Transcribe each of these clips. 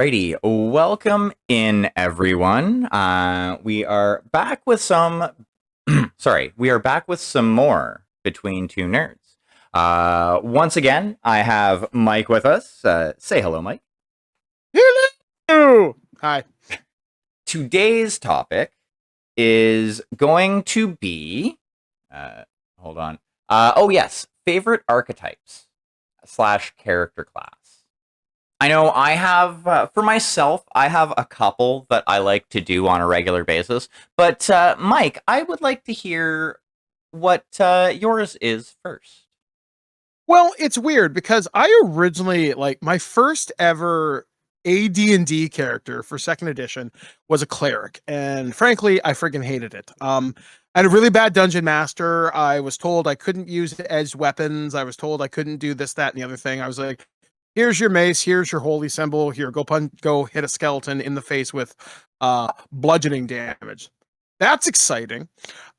Alrighty, welcome in everyone. We are back with some. Sorry, we are back with some more between two nerds. Once again, I have Mike with us. Say hello, Mike. Hello. Hi. Today's topic is going to be. Uh, Hold on. Oh yes, favorite archetypes slash character class. I know I have, for myself, I have a couple that I like to do on a regular basis. But Mike, I would like to hear what yours is first. Well, it's weird because I originally like my first ever AD&D character for second edition was a cleric, and frankly, I freaking hated it. I had a really bad dungeon master. I was told I couldn't use edged weapons. I was told I couldn't do this, that, and the other thing. I was like, "Here's your mace. Here's your holy symbol. Here, go hit a skeleton in the face with bludgeoning damage." That's exciting.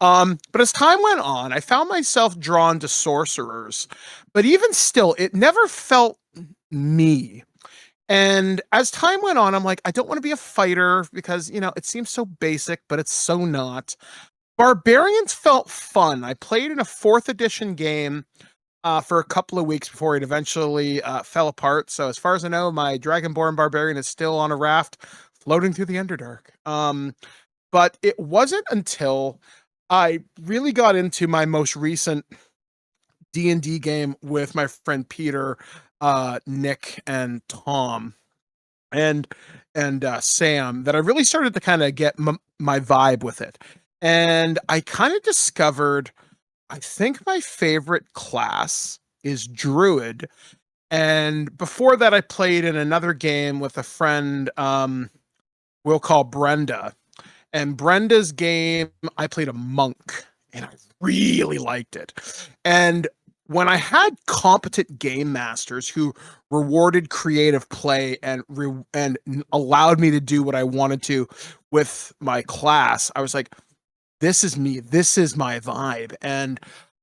But as time went on, I found myself drawn to sorcerers, but even still, it never felt me. And as time went on, I'm like, I don't want to be a fighter because, it seems so basic, but it's so not. Barbarians felt fun. I played in a fourth edition game for a couple of weeks before it eventually fell apart. So, as far as I know, my Dragonborn Barbarian is still on a raft floating through the Underdark. But it wasn't until I really got into my most recent D&D game with my friend Peter, Nick, and Tom, and Sam that I really started to kind of get my vibe with it. And I kind of discovered, I think my favorite class is Druid. And before that, I played in another game with a friend, we'll call Brenda. And Brenda's game, I played a monk, and I really liked it. And when I had competent game masters who rewarded creative play and allowed me to do what I wanted to with my class, I was like, this is me. This is my vibe. And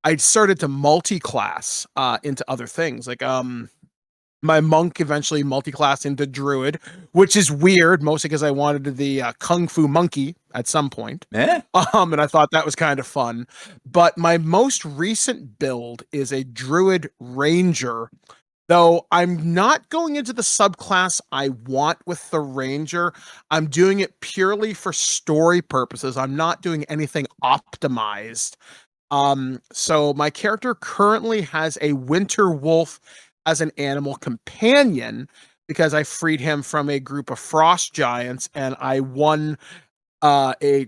I started to multi-class into other things. Like my monk eventually multi-classed into druid, which is weird, mostly because I wanted the kung fu monkey at some point. Eh? And I thought that was kind of fun. But my most recent build is a druid ranger, though I'm not going into the subclass I want with the ranger. I'm doing it purely for story purposes. I'm not doing anything optimized. So my character currently has a winter wolf as an animal companion because I freed him from a group of frost giants and I won a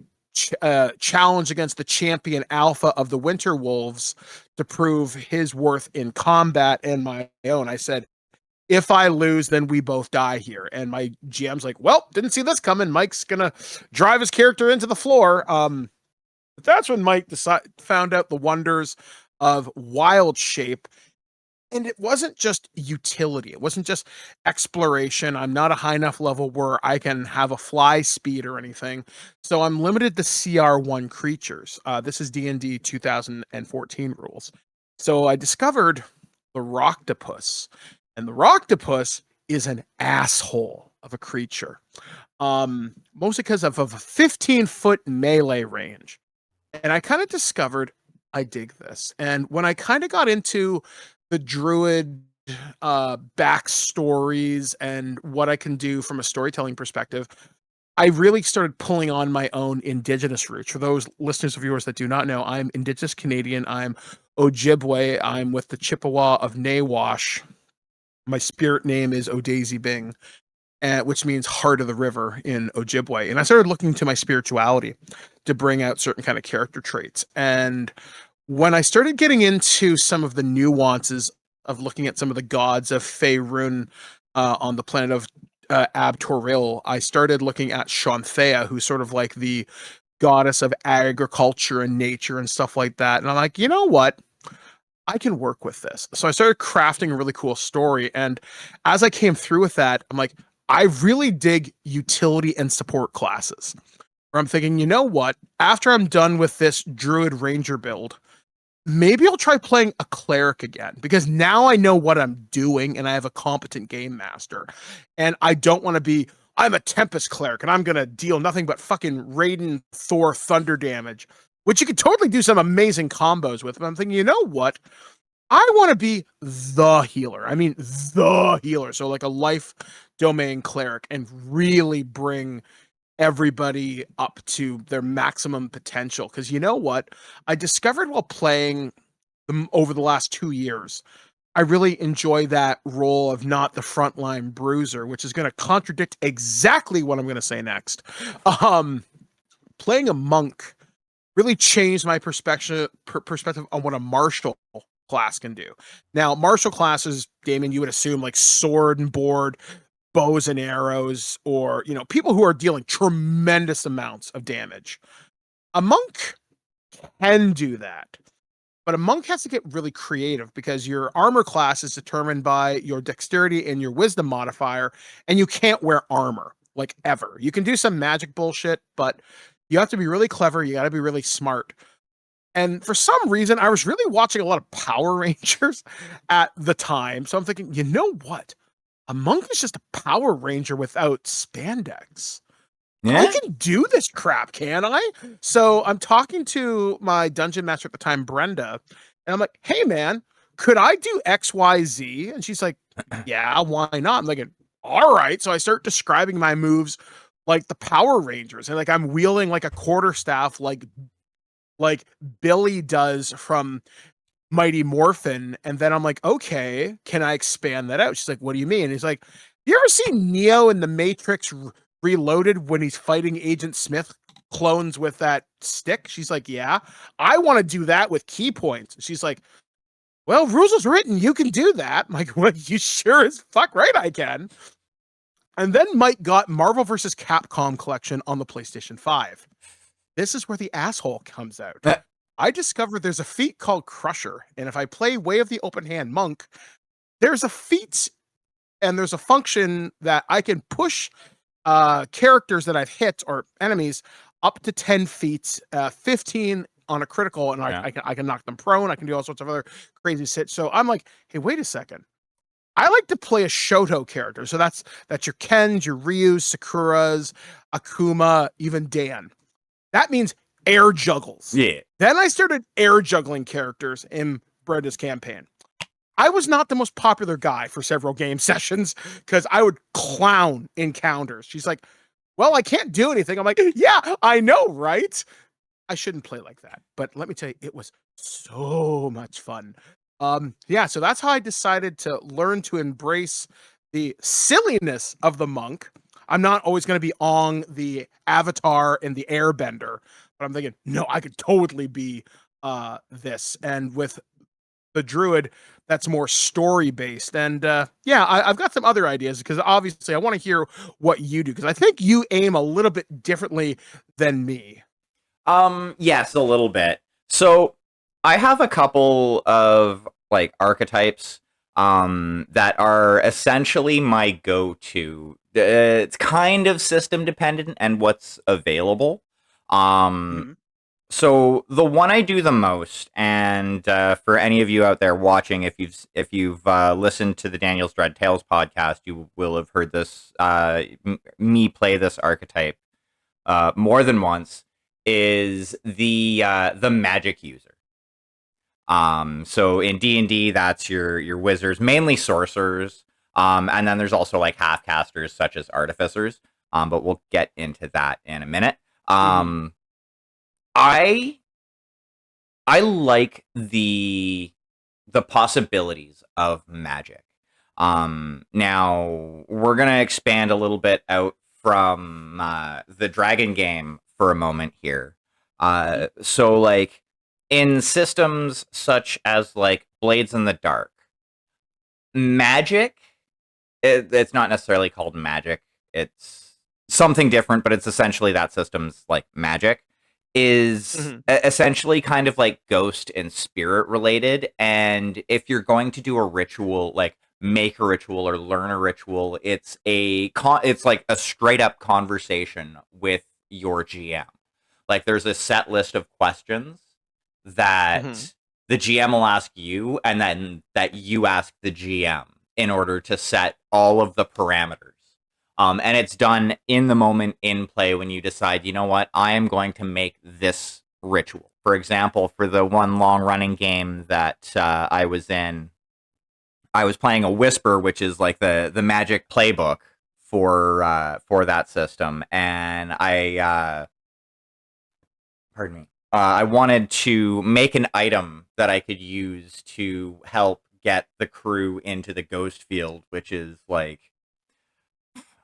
challenge against the champion alpha of the winter wolves to prove his worth in combat and my own. I said, if I lose, then we both die here. And my GM's like, well, didn't see this coming. Mike's gonna drive his character into the floor. But that's when Mike found out the wonders of wild shape. And it wasn't just utility. It wasn't just exploration. I'm not a high enough level where I can have a fly speed or anything. So I'm limited to CR1 creatures. This is D&D 2014 rules. So I discovered the Rocktopus. And the Rocktopus is an asshole of a creature. Mostly because of a 15-foot melee range. And I kind of discovered I dig this. And when I kind of got into the druid backstories and what I can do from a storytelling perspective, I really started pulling on my own indigenous roots. For those listeners of yours that do not know, I'm indigenous Canadian. I'm Ojibwe. I'm with the Chippewa of Nawash. My spirit name is Odaisy Bing, which means heart of the river in Ojibwe. And I started looking to my spirituality to bring out certain kind of character traits. And when I started getting into some of the nuances of looking at some of the gods of Faerun on the planet of Abtoril, I started looking at Shanthea, who's sort of like the goddess of agriculture and nature and stuff like that. And I'm like, you know what? I can work with this. So I started crafting a really cool story. And as I came through with that, I'm like, I really dig utility and support classes. Where I'm thinking, you know what? After I'm done with this Druid Ranger build, maybe I'll try playing a cleric again because now I know what I'm doing and I have a competent game master. And I don't want to be, I'm a Tempest cleric and I'm going to deal nothing but fucking Raiden Thor thunder damage, which you could totally do some amazing combos with. But I'm thinking, you know what? I want to be the healer. I mean, the healer. So, like a life domain cleric and really bring everybody up to their maximum potential. Because you know what? I discovered while playing them over the last 2 years, I really enjoy that role of not the frontline bruiser, which is going to contradict exactly what I'm going to say next. Um, Playing a monk really changed my perspective on what a martial class can do. Now, martial classes, Damien, you would assume like sword and board, bows and arrows, or people who are dealing tremendous amounts of damage. A monk can do that, but a monk has to get really creative because your armor class is determined by your dexterity and your wisdom modifier, and you can't wear armor like ever. You can do some magic bullshit, but you have to be really clever. You got to be really smart. And for some reason, I was really watching a lot of Power Rangers at the time. So I'm thinking, you know what? A monk is just a Power Ranger without spandex. I Yeah. can do this crap, can I? So I'm talking to my dungeon master at the time, Brenda, and I'm like, hey man, could I do XYZ? And she's like, yeah, why not? I'm like, all right. So I start describing my moves like the Power Rangers, and like I'm wielding like a quarterstaff like Billy does from Mighty Morphin. And then I'm like, okay, can I expand that out? She's like, what do you mean? And he's like, you ever see Neo in the Matrix Reloaded when he's fighting Agent Smith clones with that stick? She's like, yeah, I want to do that with key points. She's like, well, rules is written. You can do that. I'm like, well, you sure as fuck right I can. And then Mike got Marvel vs. Capcom collection on the PlayStation 5. This is where the asshole comes out. I discovered there's a feat called Crusher, and if I play Way of the Open Hand Monk, there's a feat and there's a function that I can push characters that I've hit or enemies up to 10 feet, 15 on a critical, and Yeah. I can knock them prone. I can do all sorts of other crazy shit. So I'm like, hey, wait a second. I like to play a Shoto character. So that's your Kens, your Ryus, Sakuras, Akuma, even Dan. That means air juggles. Yeah. Then I started air juggling characters in Brenda's campaign. I was not the most popular guy for several game sessions because I would clown encounters. She's like, well, I can't do anything. I'm like, yeah, I know, right? I shouldn't play like that. But let me tell you, it was so much fun. Yeah, so that's how I decided to learn to embrace the silliness of the monk. I'm not always going to be on the Avatar and the Airbender, but I'm thinking, no, I could totally be this. And with the Druid, that's more story based. And yeah, I've got some other ideas because obviously I want to hear what you do because I think you aim a little bit differently than me. Yes, a little bit. So I have a couple of like archetypes that are essentially my go-to. It's kind of system dependent and what's available. Um Mhm. so the one I do the most, and for any of you out there watching, if you've listened to the Daniel's Dread Tales podcast, you will have heard this me play this archetype more than once. Is the magic user. So in D&D, that's your wizards, mainly sorcerers. And then there's also like half casters such as artificers. But we'll get into that in a minute. Mhm. I I like the possibilities of magic. Now we're gonna expand a little bit out from the dragon game for a moment here. Mhm. So like in systems such as like Blades in the Dark, magic. It's not necessarily called magic. It's something different, but it's essentially that system's like magic is Mhm. essentially kind of like ghost and spirit related. And if you're going to do a ritual, like make a ritual or learn a ritual, it's like a straight up conversation with your GM. Like there's a set list of questions Mhm. that the GM will ask you, and then that you ask the GM in order to set all of the parameters. And it's done in the moment in play when you decide, you know what, I am going to make this ritual. For example, for the one long running game that I was in, I was playing a Whisper, which is like the Magic playbook for that system, and pardon me, I wanted to make an item that I could use to help get the crew into the ghost field, which is like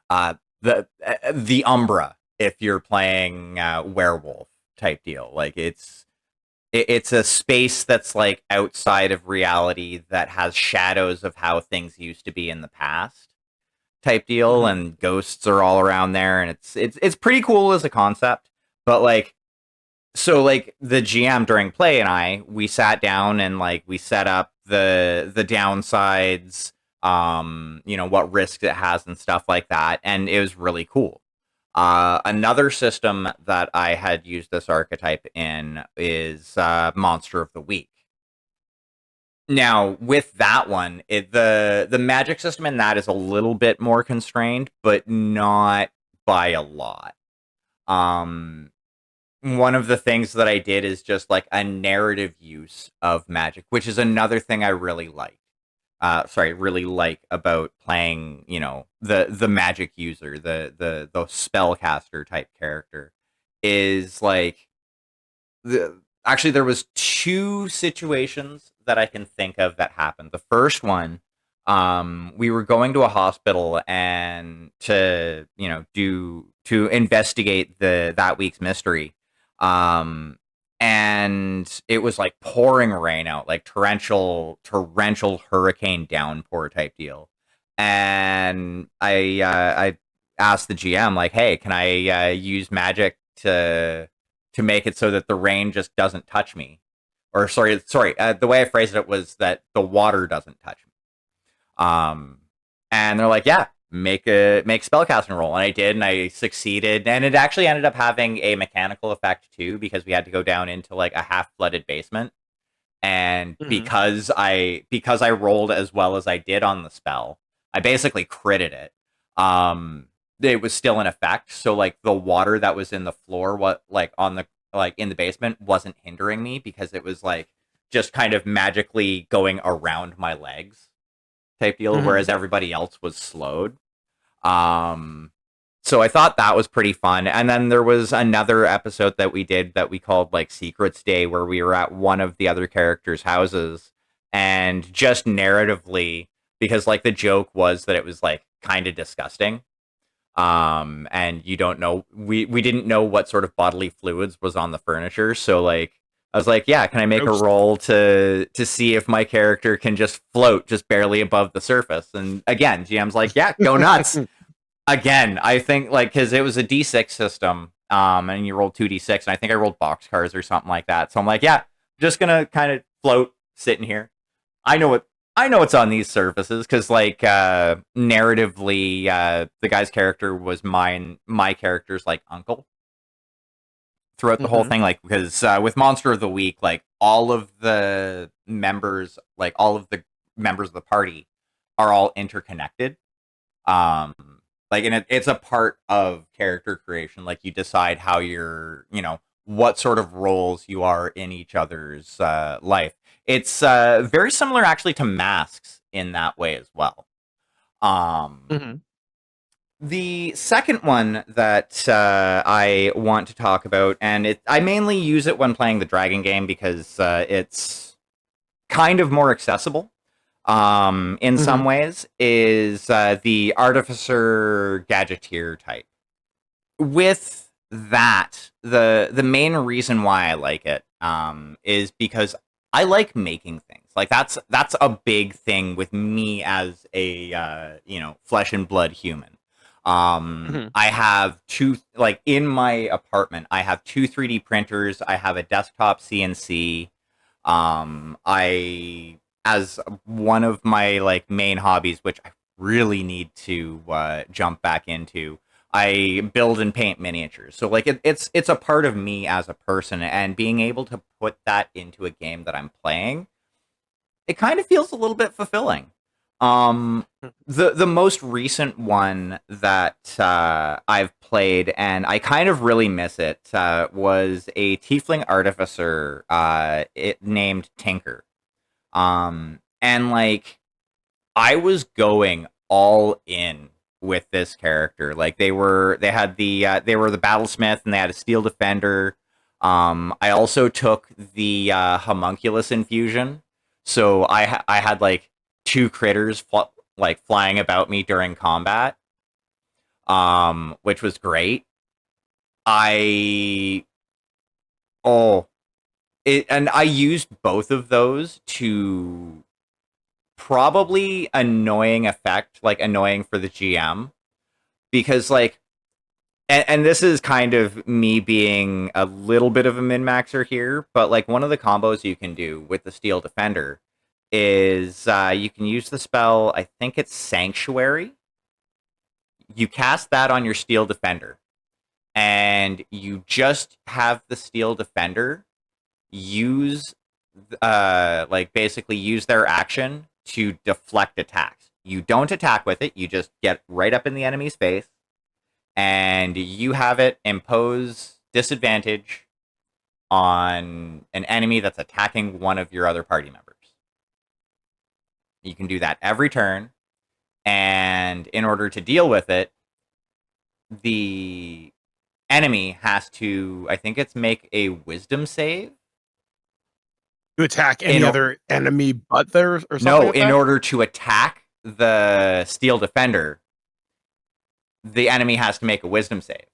uh, the Umbra if you're playing werewolf type deal. Like it's a space that's like outside of reality that has shadows of how things used to be in the past type deal, and ghosts are all around there, and it's pretty cool as a concept. But like, so like the GM during play and we sat down and like we set up the downsides, what risks it has and stuff like that, and it was really cool. Another system that I had used this archetype in is Monster of the Week. Now, with that one, the magic system in that is a little bit more constrained, but not by a lot. One of the things that I did is just like a narrative use of magic, which is another thing I really like. Really like about playing, the magic user, the spellcaster type character, is like actually there was two situations that I can think of that happened. The first one, we were going to a hospital and to investigate that week's mystery. And it was like pouring rain out, like torrential hurricane downpour type deal. And I asked the GM, like, hey, can I use magic to make it so that the rain just doesn't touch me? Or sorry, the way I phrased it was that the water doesn't touch me. And they're like, yeah, make spellcasting roll, and I did, and I succeeded, and it actually ended up having a mechanical effect too, because we had to go down into like a half flooded basement, and because I rolled as well as I did on the spell, I basically critted it. It was still in effect, so like the water that was in the floor, in the basement, wasn't hindering me because it was like just kind of magically going around my legs type deal, whereas everybody else was slowed. So I thought that was pretty fun. And then there was another episode that we did that we called like Secrets Day, where we were at one of the other characters' houses, and just narratively, because like the joke was that it was like kind of disgusting. And you don't know, we didn't know what sort of bodily fluids was on the furniture, so like I was like, yeah, can I make a roll to see if my character can just float just barely above the surface? And again, GM's like, yeah, go nuts. Again, I think like, because it was a D6 system, and you rolled 2d6, and I think I rolled boxcars or something like that. So I'm like, yeah, just gonna kind of float, sitting here. I know what's on these surfaces, because like narratively, the guy's character was my character's like uncle throughout the whole thing, like, because with Monster of the Week, like all of the members of the party are all interconnected. Like, and it's a part of character creation. Like, you decide how you're, what sort of roles you are in each other's life. It's very similar actually to Masks in that way as well. The second one that I want to talk about, and I mainly use it when playing the Dragon game because it's kind of more accessible in some ways, is the Artificer Gadgeteer type. With that, the main reason why I like it is because I like making things. Like that's a big thing with me as a flesh and blood human. I have two, like in my apartment, I have two 3D printers. I have a desktop CNC. As one of my like main hobbies, which I really need to jump back into, I build and paint miniatures. So like it's a part of me as a person, and being able to put that into a game that I'm playing, it kind of feels a little bit fulfilling. The most recent one that I've played, and I kind of really miss it, was a tiefling artificer named Tinker. And like I was going all in with this character. Like they were the battlesmith, and they had a steel defender. I also took the homunculus infusion, so I had like two critters like flying about me during combat, which was great. I oh it and I used both of those to probably annoying effect, like annoying for the GM, because like and this is kind of me being a little bit of a min-maxer here, but like one of the combos you can do with the Steel Defender is you can use the spell, I think it's Sanctuary. You cast that on your Steel Defender, and you just have the Steel Defender use like basically use their action to deflect attacks. You don't attack with it, you just get right up in the enemy's face, and you have it impose disadvantage on an enemy that's attacking one of your other party members. You can do that every turn, and in order to deal with it, the enemy has to, I think it's make a wisdom save. To attack any other enemy but theirs or something? No, like in that? order to attack the Steel Defender, the enemy has to make a wisdom save.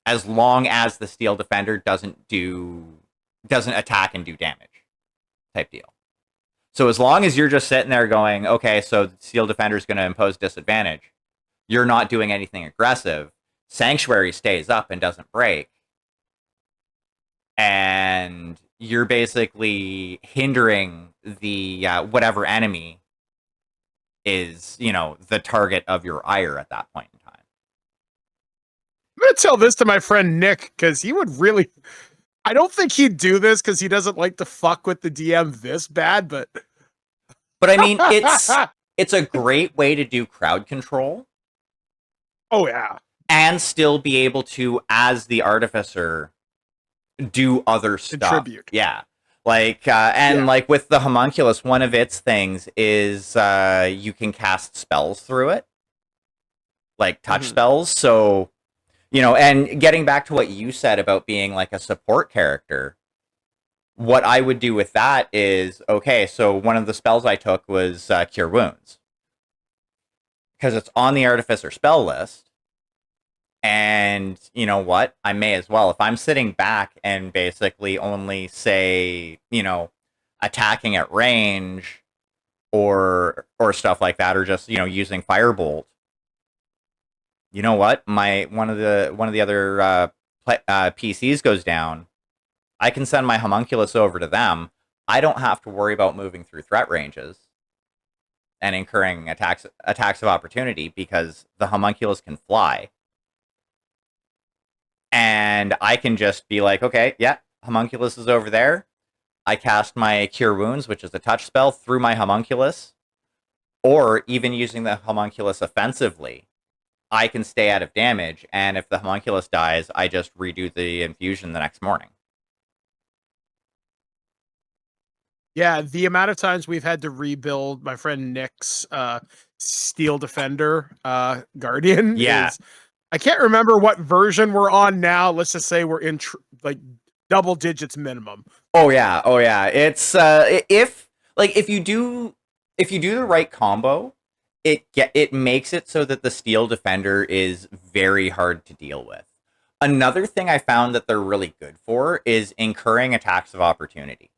As long as the Steel Defender doesn't attack and do damage type deal. So as long as you're just sitting there going, okay, so the Steel Defender is going to impose disadvantage, you're not doing anything aggressive, Sanctuary stays up and doesn't break, and you're basically hindering the whatever enemy is, the target of your ire at that point in time. I'm going to tell this to my friend Nick, because he would really... I don't think he'd do this because he doesn't like to fuck with the DM this bad, but... But I mean, it's a great way to do crowd control. Oh, yeah. And still be able to, as the artificer, do other stuff. Contribute. Yeah. Like, like with the homunculus, one of its things is you can cast spells through it. Like touch spells. So, and getting back to what you said about being like a support character, what I would do with that is, okay, so one of the spells I took was Cure Wounds. Because it's on the Artificer spell list. And you know what? I may as well. If I'm sitting back and basically only say, attacking at range or stuff like that, or just, using Firebolt, you know what? One of the other PCs goes down. I can send my homunculus over to them. I don't have to worry about moving through threat ranges and incurring attacks of opportunity because the homunculus can fly. And I can just be like, okay, yeah, homunculus is over there. I cast my Cure Wounds, which is a touch spell, through my homunculus. Or even using the homunculus offensively, I can stay out of damage. And if the homunculus dies, I just redo the infusion the next morning. Yeah, the amount of times we've had to rebuild my friend Nick's Steel Defender Guardian is... I can't remember what version we're on now. Let's just say we're in like double digits minimum. Oh yeah. It's if you do the right combo, it makes it so that the Steel Defender is very hard to deal with. Another thing I found that they're really good for is incurring attacks of opportunity.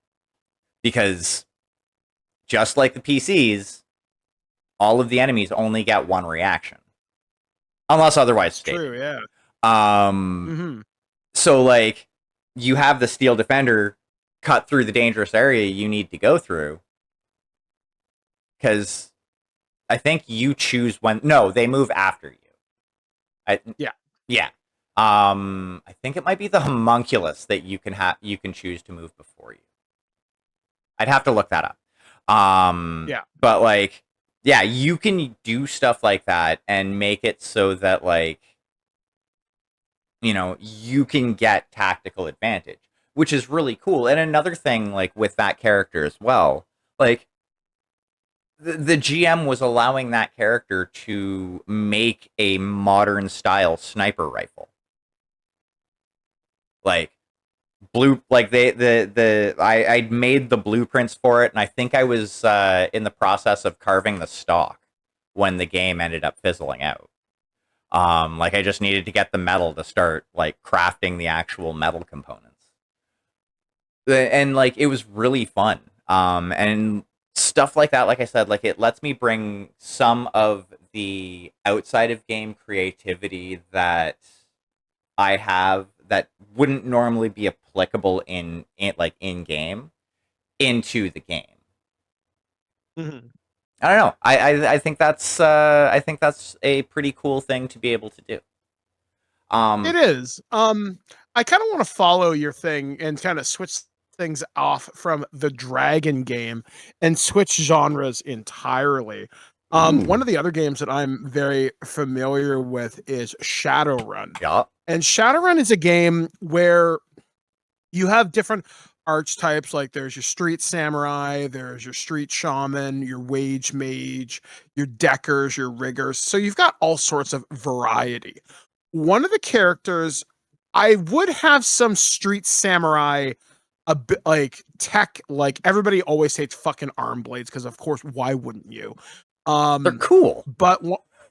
Because just like the PCs, all of the enemies only get one reaction. Unless otherwise stated. True, yeah. So, like, you have the Steel Defender cut through the dangerous area you need to go through. Because I think you choose when... No, they move after you. I, Yeah. yeah. I think it might be the homunculus that you can choose to move before you. I'd have to look that up. Yeah. But like, yeah, you can do stuff like that and make it so that like, you can get tactical advantage, which is really cool. And another thing, like with that character as well, like the GM was allowing that character to make a modern style sniper rifle. Like like I made the blueprints for it, and I think I was in the process of carving the stock when the game ended up fizzling out. Like I just needed to get the metal to start like crafting the actual metal components, and like it was really fun. And stuff like that, like I said, like it lets me bring some of the outside of game creativity that I have that wouldn't normally be applicable in like in game into the game. Mhm. I don't know. I think that's a pretty cool thing to be able to do. It Um, is. I kind of want to follow your thing and kind of switch things off from the dragon game and switch genres entirely. One ooh, of the other games that I'm very familiar with is Shadowrun. yeah, And Shadowrun is a game where you have different archetypes, like there's your street samurai, there's your street shaman, your wage mage, your deckers, your riggers. So you've got all sorts of variety. One of the characters, I would have some street samurai, a bit like tech, like everybody always hates fucking arm blades because of course why wouldn't you? they're um cool. but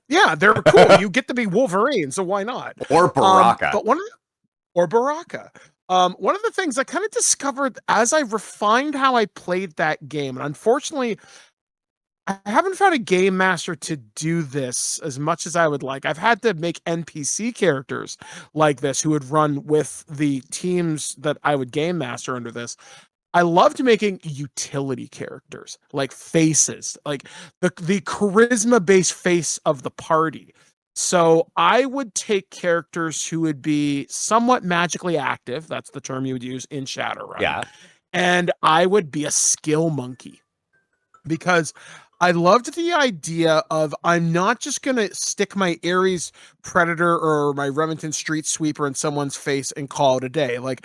yeah, they're cool. You get to be Wolverine, so why not? Or Baraka. But or Baraka. One of the things I kind of discovered as I refined how I played that game, and unfortunately, I haven't found a game master to do this as much as I would like. I've had to make NPC characters like this who would run with the teams that I would game master under this. I loved making utility characters, like faces, like the charisma based face of the party. So I would take characters who would be somewhat magically active. That's the term you would use in Shadowrun. Yeah. And I would be a skill monkey because I loved the idea of I'm not just going to stick my Ares Predator or my Remington Street Sweeper in someone's face and call it a day. Like,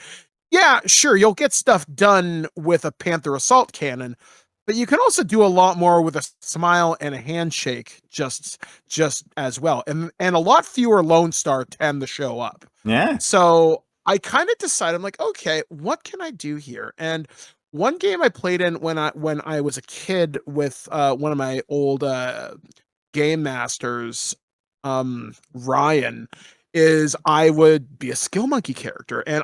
yeah, sure, you'll get stuff done with a Panther assault cannon, but you can also do a lot more with a smile and a handshake just as well. And a lot fewer Lone Star tend to show up. Yeah. So I kind of decided, I'm like, okay, what can I do here? And one game I played in when I was a kid with one of my old game masters, Ryan, is I would be a skill monkey character, and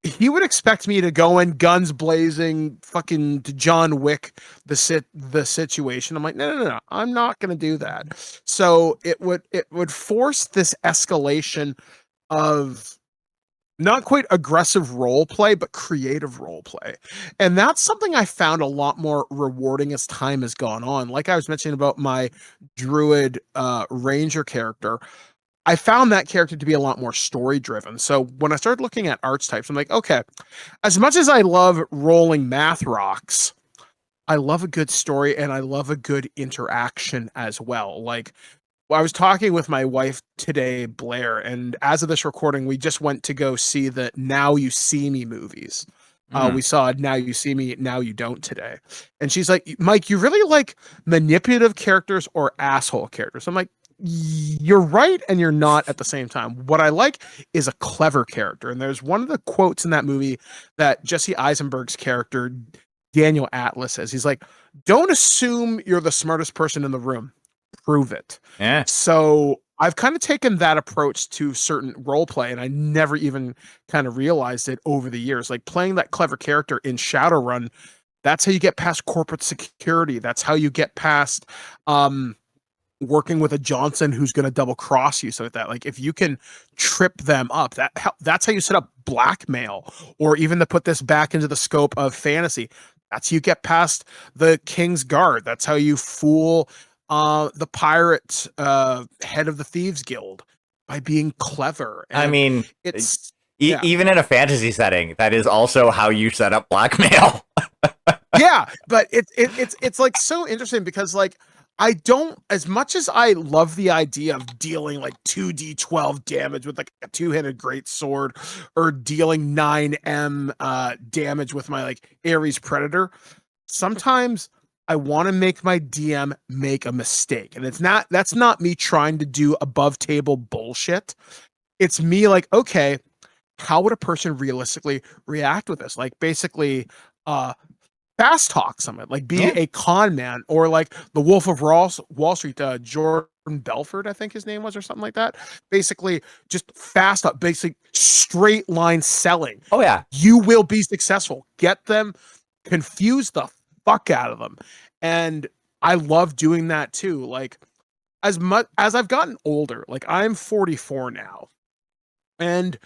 he would expect me to go in guns blazing, fucking to John Wick the situation. I'm like, no, I'm not gonna do that. So it would force this escalation of not quite aggressive role play, but creative role play. And that's something I found a lot more rewarding as time has gone on. Like I was mentioning about my druid ranger character, I found that character to be a lot more story driven. So when I started looking at archetypes, I'm like, okay, as much as I love rolling math rocks, I love a good story and I love a good interaction as well. Like, well, I was talking with my wife today, Blair, and as of this recording, we just went to go see the Now You See Me movies. Mm. We saw Now You See Me, Now You Don't today. And she's like, Mike, you really like manipulative characters or asshole characters? I'm like, you're right and you're not at the same time. What I like is a clever character. And there's one of the quotes in that movie that Jesse Eisenberg's character, Daniel Atlas, says. He's like, don't assume you're the smartest person in the room, prove it. Yeah. So I've kind of taken that approach to certain role play, and I never even kind of realized it over the years. Like playing that clever character in Shadowrun, that's how you get past corporate security. That's how you get past working with a Johnson who's going to double cross you. So that, like, if you can trip them up, that's how you set up blackmail, or even to put this back into the scope of fantasy. That's how you get past the King's Guard. That's how you fool the pirate head of the Thieves Guild. by being clever. I And mean, it's yeah. even in a fantasy setting, that is also how you set up blackmail. Yeah, but it's like so interesting because like I don't, as much as I love the idea of dealing like 2d12 damage with like a two-handed great sword or dealing 9m damage with my like Ares Predator, sometimes I want to make my DM make a mistake. And that's not me trying to do above table bullshit. It's me like, okay, how would a person realistically react with this? Like basically uh fast talk someone, like be Yeah. a con man, or like the Wolf of Wall Street, Jordan Belfort, I think his name was, or something like that. Basically, just fast up, basically straight line selling. Oh yeah. You will be successful. Get them, confuse the fuck out of them. And I love doing that too. Like as much as I've gotten older, like I'm 44 now. And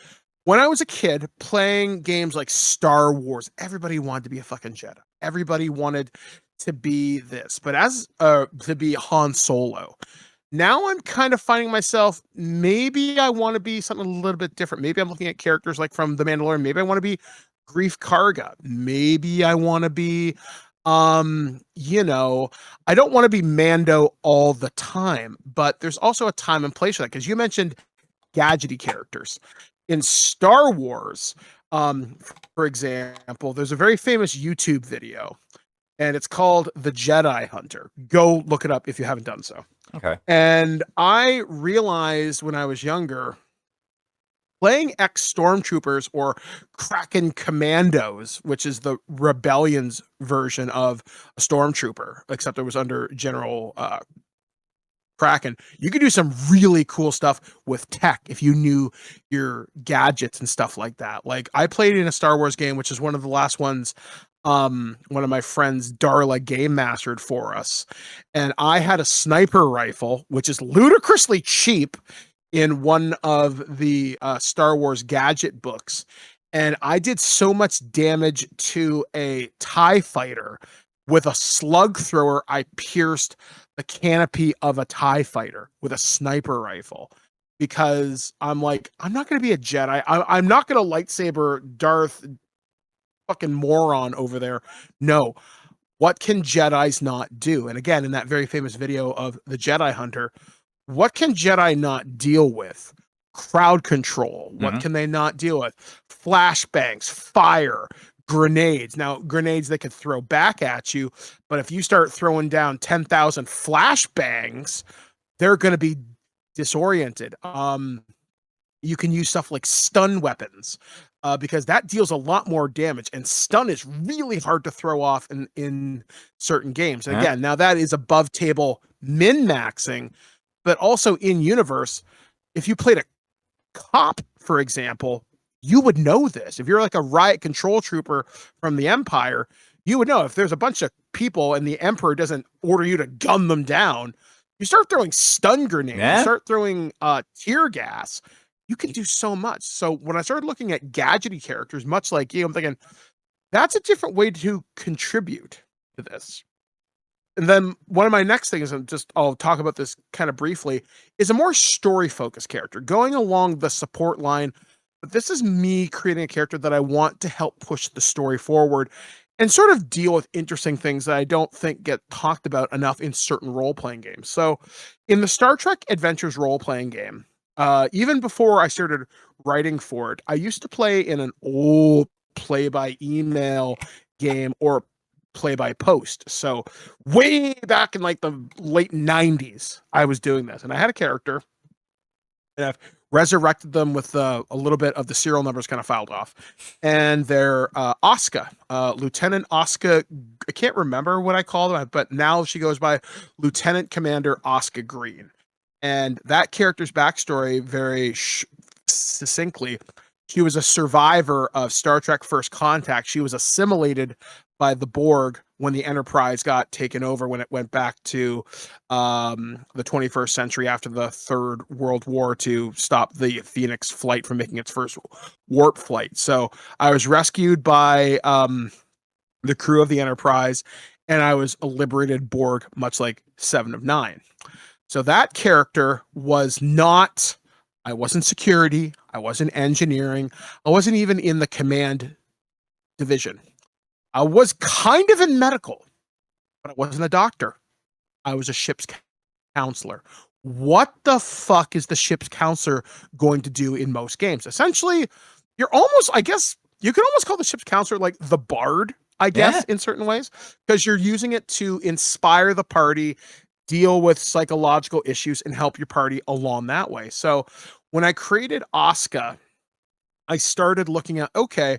when I was a kid playing games like Star Wars, everybody wanted to be a fucking Jedi. Everybody wanted to be this, but as to be Han Solo. Now I'm kind of finding myself, maybe I want to be something a little bit different. Maybe I'm looking at characters like from The Mandalorian. Maybe I want to be Grief Karga. Maybe I want to be you know, I don't want to be Mando all the time, but there's also a time and place for that, because you mentioned gadgety characters in Star Wars. um for example, there's a very famous YouTube video, and it's called The Jedi Hunter. Go look it up if you haven't done so. Okay. And I realized when I was younger, playing ex stormtroopers or Kraken commandos, which is the rebellion's version of a stormtrooper, except it was under General Kraken, you could do some really cool stuff with tech if you knew your gadgets and stuff like that. Like I played in a Star Wars game, which is one of the last ones. One of my friends, Darla, game mastered for us, and I had a sniper rifle, which is ludicrously cheap in one of the Star Wars gadget books. And I did so much damage to a TIE fighter with a slug thrower. I pierced the canopy of a TIE fighter with a sniper rifle, because I'm like, I'm not going to be a Jedi. I'm not going to lightsaber Darth fucking moron over there. No. What can Jedis not do? And again, in that very famous video of The Jedi Hunter, what can Jedi not deal with? Crowd control. What can they not deal with? Flashbangs, fire, grenades. Now, grenades they could throw back at you, but if you start throwing down 10,000 flashbangs, they're going to be disoriented. You can use stuff like stun weapons, because that deals a lot more damage, and stun is really hard to throw off in certain games. And again, now that is above table min maxing, but also in universe. If you played a cop, for example, you would know this. If you're like a riot control trooper from the Empire, you would know if there's a bunch of people and the Emperor doesn't order you to gun them down, you start throwing stun grenades, you start throwing tear gas. You can do so much. So when I started looking at gadgety characters, much like you, I'm thinking that's a different way to contribute to this. And then one of my next things, and just I'll talk about this kind of briefly, is a more story focused character going along the support line. But this is me creating a character that I want to help push the story forward and sort of deal with interesting things that I don't think get talked about enough in certain role playing games. So in the Star Trek Adventures role playing game, even before I started writing for it, I used to play in an old play by email game or play by post. So way back in like the late 90s, I was doing this, and I had a character, and I've resurrected them with a little bit of the serial numbers kind of filed off, and they're Oscar, Lieutenant Oscar. I can't remember what I call them, but now she goes by Lieutenant Commander Oscar Green. And that character's backstory, very succinctly, she was a survivor of Star Trek First Contact. She was assimilated by the Borg when the Enterprise got taken over, when it went back to the 21st century after the Third World War to stop the Phoenix flight from making its first warp flight. So I was rescued by the crew of the Enterprise, and I was a liberated Borg, much like Seven of Nine. So that character was not I wasn't security. I wasn't engineering. I wasn't even in the command division. I was kind of in medical, but I wasn't a doctor. I was a ship's counselor. What the fuck is the ship's counselor going to do in most games? Essentially, you're almost, I guess, you can almost call the ship's counselor like the bard, I guess, in certain ways, because you're using it to inspire the party, deal with psychological issues, and help your party along that way. So when I created Asuka, I started looking at, okay,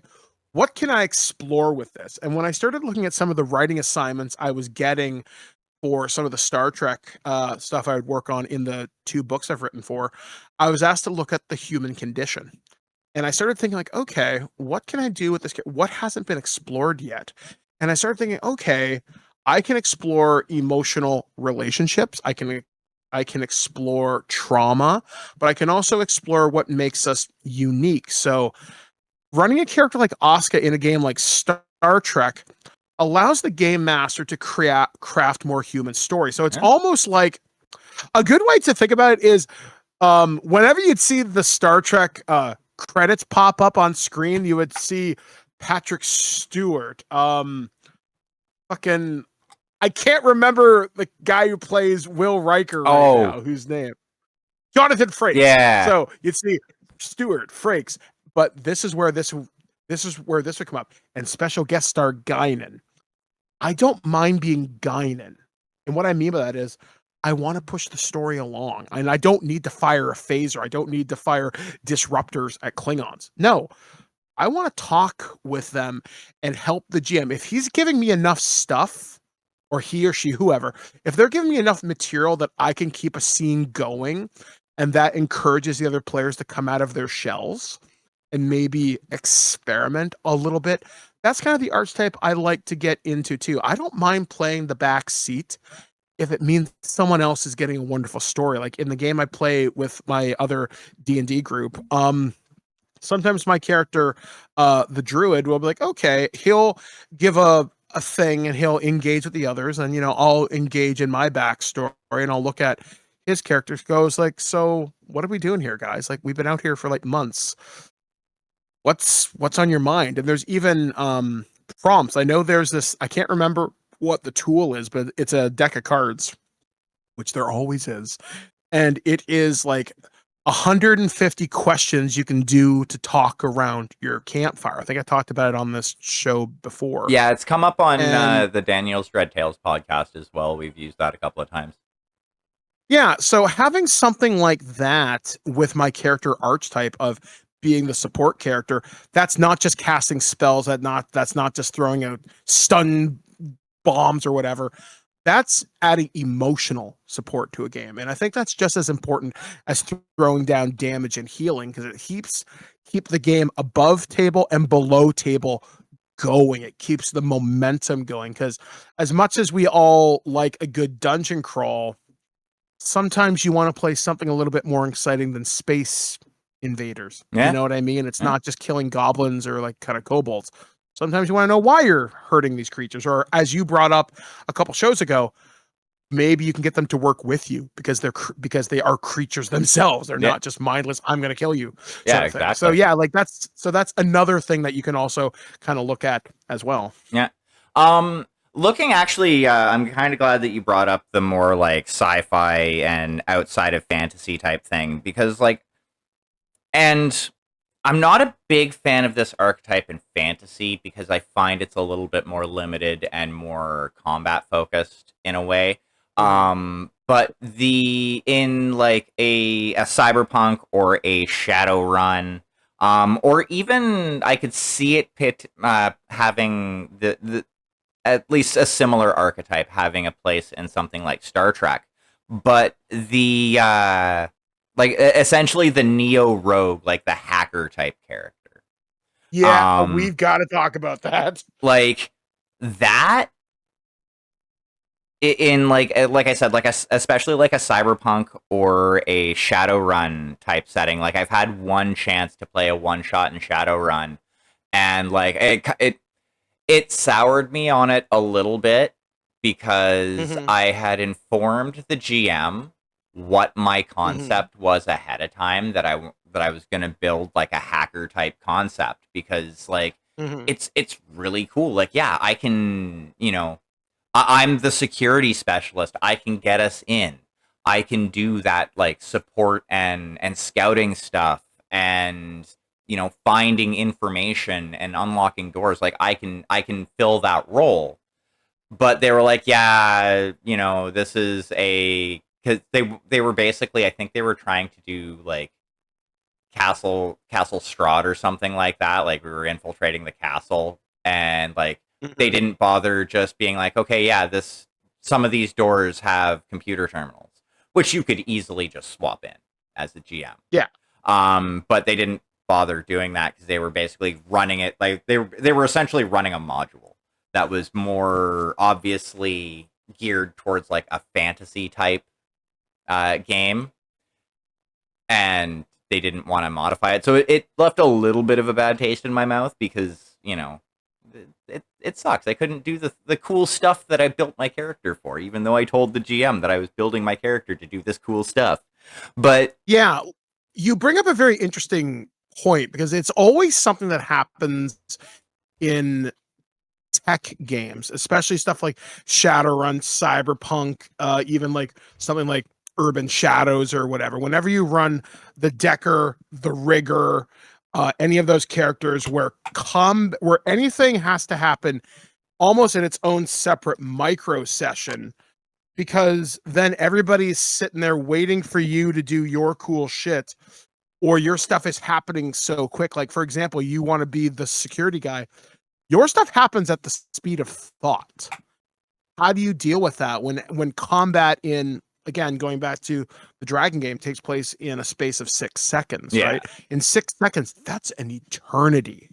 what can I explore with this? And when I started looking at some of the writing assignments I was getting for some of the Star Trek stuff I would work on in the 2 books I've written for, I was asked to look at the human condition. And I started thinking like, okay, what can I do with this? What hasn't been explored yet? And I started thinking, okay, I can explore emotional relationships. I can explore trauma, but I can also explore what makes us unique. So running a character like Asuka in a game like Star Trek allows the game master to craft more human story. So it's almost like a good way to think about it is whenever you'd see the Star Trek credits pop up on screen, you would see Patrick Stewart. Fucking, I can't remember the guy who plays Will Riker right now. Whose name? Jonathan Frakes. Yeah. So you'd see Stewart, Frakes, but this is where this would come up. And special guest star Guinan. I don't mind being Guinan. And what I mean by that is I want to push the story along. And I don't need to fire a phaser. I don't need to fire disruptors at Klingons. No. I want to talk with them and help the GM. If he's giving me enough stuff, or he or she, whoever, if they're giving me enough material that I can keep a scene going and that encourages the other players to come out of their shells and maybe experiment a little bit, that's kind of the archetype I like to get into too. I don't mind playing the back seat if it means someone else is getting a wonderful story. Like in the game I play with my other D&D group, sometimes my character, the druid, will be like, okay, he'll give a thing and he'll engage with the others, and I'll engage in my backstory and I'll look at his character. Goes like, so what are we doing here, guys? Like, we've been out here for like months. What's on your mind? And there's even prompts. I know there's this, I can't remember what the tool is, but it's a deck of cards, which there always is, and it is like 150 questions you can do to talk around your campfire. I think I talked about it on this show before. Yeah, it's come up on the Daniel's Dread Tales podcast as well. We've used that a couple of times. Yeah, so having something like that with my character archetype of being the support character, that's not just casting spells, that's not just throwing out stun bombs or whatever. That's adding emotional support to a game. And I think that's just as important as throwing down damage and healing, because it keep the game above table and below table going. It keeps the momentum going, because as much as we all like a good dungeon crawl, sometimes you want to play something a little bit more exciting than Space Invaders. Yeah. You know what I mean? It's not just killing goblins or like kind of kobolds. Sometimes you want to know why you're hurting these creatures, or as you brought up a couple shows ago, maybe you can get them to work with you because they are creatures themselves. They're not just mindless, I'm going to kill you. Yeah, exactly. So yeah, like that's another thing that you can also kind of look at as well. Yeah. Looking actually, I'm kind of glad that you brought up the more like sci-fi and outside of fantasy type thing, because and I'm not a big fan of this archetype in fantasy because I find it's a little bit more limited and more combat focused in a way. But in like a cyberpunk or a Shadowrun, or even I could see it having the at least a similar archetype having a place in something like Star Trek. But essentially the Neo rogue, like the hacker type character. Yeah, we've got to talk about that. Like that in like I said, like especially like a cyberpunk or a Shadowrun type setting. Like I've had one chance to play a one shot in Shadowrun, and like it soured me on it a little bit because I had informed the GM what my Mhm. concept was ahead of time, that I was going to build like a hacker type concept, because like Mhm. it's really cool. Like, yeah, I can, I'm the security specialist. I can get us in. I can do that like support and scouting stuff, and finding information and unlocking doors. Like, I can fill that role. But they were like, yeah, this is a, because they were basically, I think they were trying to do like Castle Strahd or something like that. Like, we were infiltrating the castle, and like they Mhm. didn't bother just being like, okay, yeah, this some of these doors have computer terminals, which you could easily just swap in as a GM. Yeah. But they didn't bother doing that because they were basically running it like they were essentially running a module that was more obviously geared towards like a fantasy type game, and they didn't want to modify it. So it left a little bit of a bad taste in my mouth, because it sucks. I couldn't do the cool stuff that I built my character for, even though I told the GM that I was building my character to do this cool stuff. But Yeah. You bring up a very interesting point because it's always something that happens in tech games, especially stuff like Shadowrun, Cyberpunk, even like something like Urban Shadows or whatever. Whenever you run the Decker, the Rigger, any of those characters where anything has to happen almost in its own separate micro session, because then everybody's sitting there waiting for you to do your cool shit, or your stuff is happening so quick. Like, for example, you want to be the security guy, your stuff happens at the speed of thought. How do you deal with that when combat in, again, going back to the dragon game, takes place in a space of 6 seconds, yeah, right? In 6 seconds, that's an eternity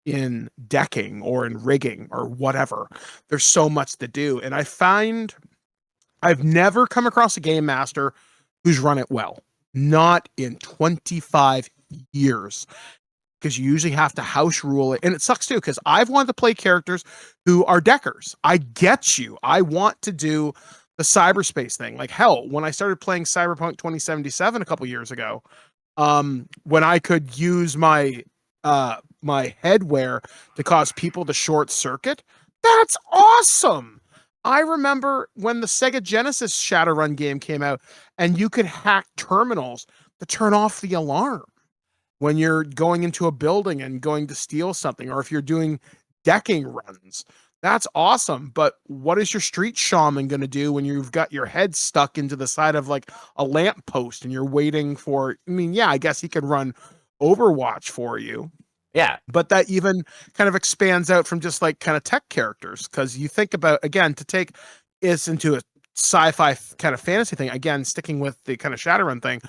in decking or in rigging or whatever. There's so much to do. And I find I've never come across a game master who's run it well. Not in 25 years, because you usually have to house rule it. And it sucks too, because I've wanted to play characters who are deckers. I get you. I want to do the cyberspace thing. Like, hell, when I started playing Cyberpunk 2077 a couple years ago, when I could use my headwear to cause people to short circuit, that's awesome. I remember when the Sega Genesis Shadowrun game came out, and you could hack terminals to turn off the alarm when you're going into a building and going to steal something, or if you're doing decking runs. That's awesome. But what is your street shaman going to do when you've got your head stuck into the side of like a lamp post and you're waiting for? I mean, yeah, I guess he could run Overwatch for you, yeah, but that even kind of expands out from just like kind of tech characters. Because you think about, again, to take this into a sci-fi kind of fantasy thing, again, sticking with the kind of Shadowrun thing,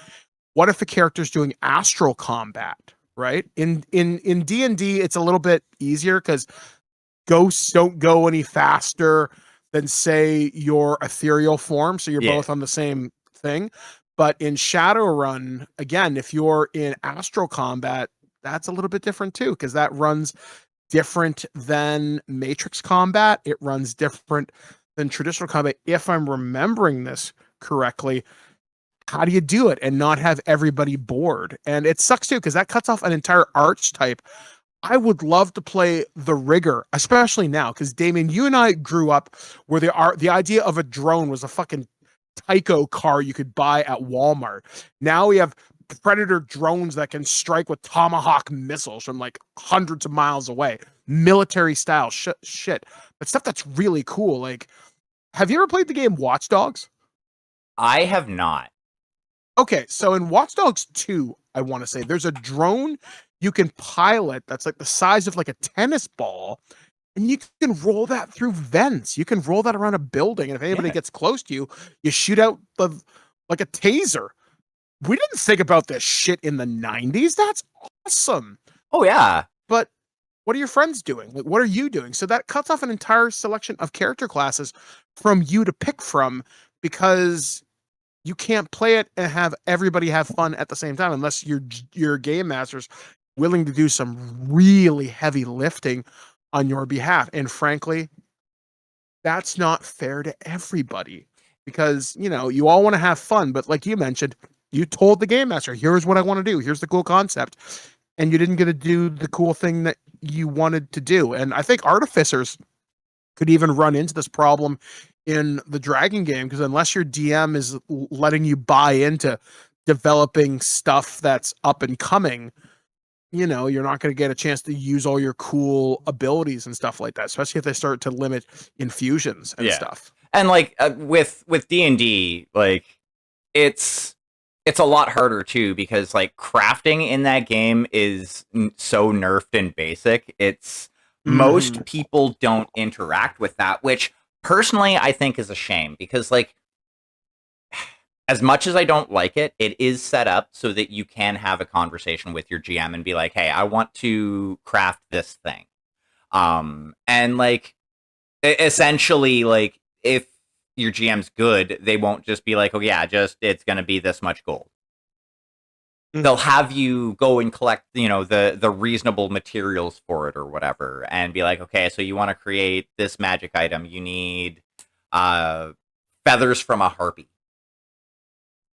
what if the character's doing astral combat, right? In D&D, it's a little bit easier because ghosts don't go any faster than, say, your ethereal form, so you're yeah, both on the same thing. But in Shadowrun, again, if you're in astral combat, that's a little bit different too, because that runs different than Matrix combat. It runs different than traditional combat, if I'm remembering this correctly. How do you do it and not have everybody bored? And it sucks too, because that cuts off an entire archetype. I would love to play the Rigger, especially now, because Damien, you and I grew up where the idea of a drone was a fucking Tyco car you could buy at Walmart. Now we have Predator drones that can strike with Tomahawk missiles from like hundreds of miles away, military style shit. But stuff that's really cool. Like, have you ever played the game Watch Dogs? I have not. Okay, so in Watch Dogs 2, I want to say there's a drone you can pilot that's like the size of like a tennis ball, and you can roll that through vents. You can roll that around a building, and if anybody Yeah. gets close to you, you shoot out like a taser. We didn't think about this shit in the 90s. That's awesome. Oh yeah. But what are your friends doing? Like, what are you doing? So that cuts off an entire selection of character classes from you to pick from, because you can't play it and have everybody have fun at the same time unless your game master's willing to do some really heavy lifting on your behalf. And frankly, that's not fair to everybody. because, you all want to have fun, but like you mentioned, you told the game master, here's what I want to do. Here's the cool concept. And you didn't get to do the cool thing that you wanted to do. And I think artificers could even run into this problem in the Dragon game, because unless your DM is letting you buy into developing stuff that's up and coming, you're not going to get a chance to use all your cool abilities and stuff like that, especially if they start to limit infusions and stuff. And like with D&D, like it's a lot harder too, because like crafting in that game is so nerfed and basic. It's most people don't interact with that, which personally I think is a shame, because like as much as I don't like it, it is set up so that you can have a conversation with your GM and be like, hey, I want to craft this thing. And like essentially, like if your GM's good, they won't just be like, oh yeah, just it's gonna be this much gold. They'll have you go and collect, the reasonable materials for it or whatever, and be like, okay, so you want to create this magic item, you need feathers from a harpy,